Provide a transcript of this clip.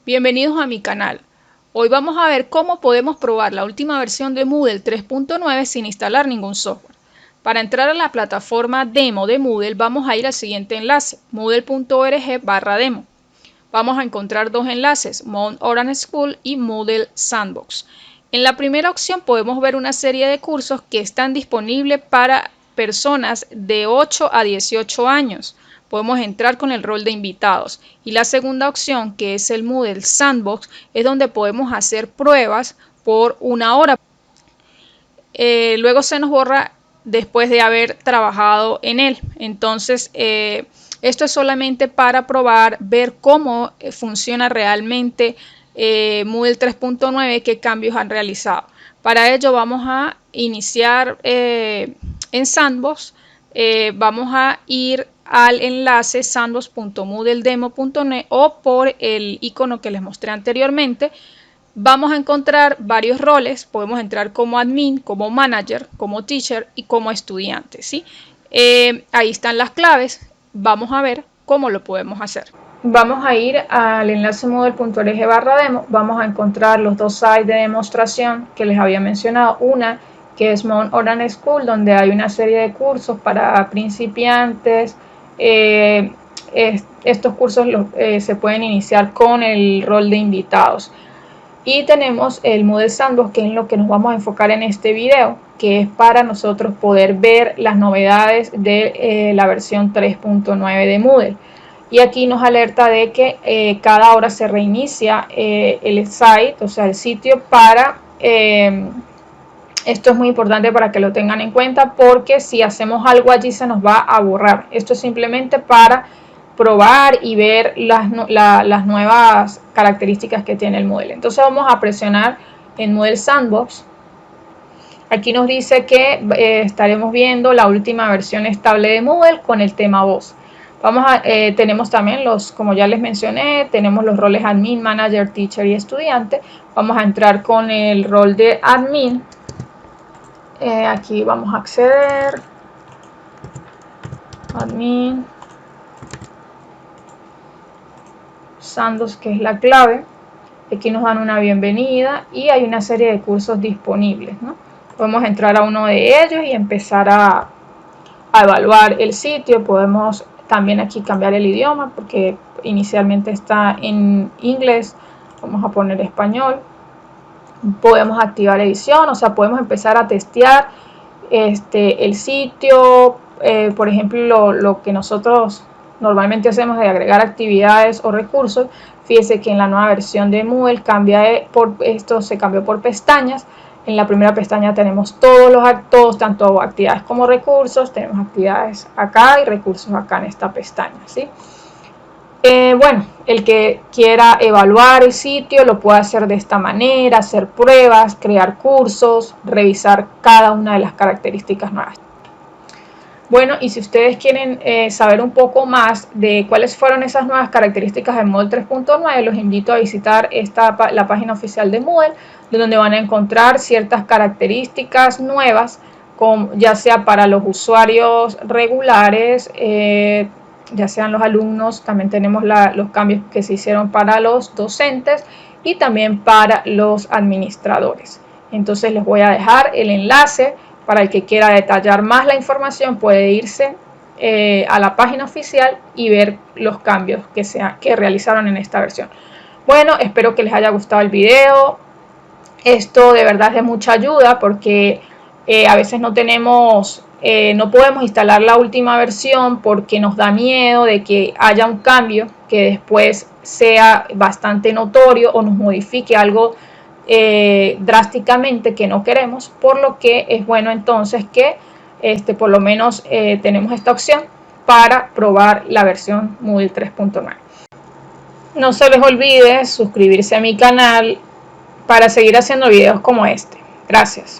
Bienvenidos a mi canal. Hoy vamos a ver cómo podemos probar la última versión de Moodle 3.9 sin instalar ningún software. Para entrar a la plataforma demo de Moodle vamos a ir al siguiente enlace, moodle.org/demo. Vamos a encontrar dos enlaces, Mount Orange School y Moodle Sandbox. En la primera opción podemos ver una serie de cursos que están disponibles para personas de 8 a 18 años. Podemos entrar con el rol de invitados. Y la segunda opción, que es el Moodle Sandbox, es donde podemos hacer pruebas por 1 hora. Luego se nos borra después de haber trabajado en él. Entonces, esto es solamente para probar, ver cómo funciona realmente Moodle 3.9, qué cambios han realizado. Para ello vamos a iniciar en Sandbox. Vamos a ir al enlace sandbox.moodledemo.net o por el icono que les mostré anteriormente. Vamos a encontrar varios roles, podemos entrar como admin, como manager, como teacher y como estudiante, ¿sí? Ahí están las claves, vamos a ver cómo lo podemos hacer. Vamos a ir al enlace moodle.org/demo, vamos a encontrar los dos sites de demostración que les había mencionado, una que es Mount Orange School, donde hay una serie de cursos para principiantes. Estos cursos se pueden iniciar con el rol de invitados. Y tenemos el Moodle Sandbox, que es lo que nos vamos a enfocar en este video, que es para nosotros poder ver las novedades de la versión 3.9 de Moodle. Y aquí nos alerta de que cada hora se reinicia el site, o sea, el sitio para... esto es muy importante para que lo tengan en cuenta, porque si hacemos algo allí se nos va a borrar. Esto es simplemente para probar y ver las nuevas características que tiene el Moodle. Entonces vamos a presionar en Moodle Sandbox. Aquí nos dice que estaremos viendo la última versión estable de Moodle con el tema voz. Tenemos también como ya les mencioné, tenemos los roles admin, manager, teacher y estudiante. Vamos a entrar con el rol de admin. Aquí vamos a acceder. Admin. Sandbox, que es la clave. Aquí nos dan una bienvenida y hay una serie de cursos disponibles, ¿no? Podemos entrar a uno de ellos y empezar a evaluar el sitio. Podemos también aquí cambiar el idioma porque inicialmente está en inglés. Vamos a poner español. Podemos activar edición, o sea, podemos empezar a testear el sitio. Por ejemplo, lo que nosotros normalmente hacemos de agregar actividades o recursos. Fíjese que en la nueva versión de Moodle esto se cambió por pestañas. En la primera pestaña tenemos todos, tanto actividades como recursos. Tenemos actividades acá y recursos acá en esta pestaña, ¿sí? Bueno, el que quiera evaluar el sitio lo puede hacer de esta manera, hacer pruebas, crear cursos, revisar cada una de las características nuevas. Bueno, y si ustedes quieren saber un poco más de cuáles fueron esas nuevas características de Moodle 3.9, los invito a visitar la página oficial de Moodle, donde van a encontrar ciertas características nuevas, ya sea para los usuarios regulares, ya sean los alumnos. También tenemos los cambios que se hicieron para los docentes y también para los administradores. Entonces les voy a dejar el enlace. Para el que quiera detallar más la información, puede irse a la página oficial y ver los cambios que realizaron en esta versión. Bueno, espero que les haya gustado el video. Esto de verdad es de mucha ayuda porque a veces no podemos instalar la última versión porque nos da miedo de que haya un cambio que después sea bastante notorio o nos modifique algo drásticamente que no queremos, por lo que es bueno entonces que por lo menos tenemos esta opción para probar la versión Moodle 3.9. No se les olvide suscribirse a mi canal para seguir haciendo videos como este. Gracias.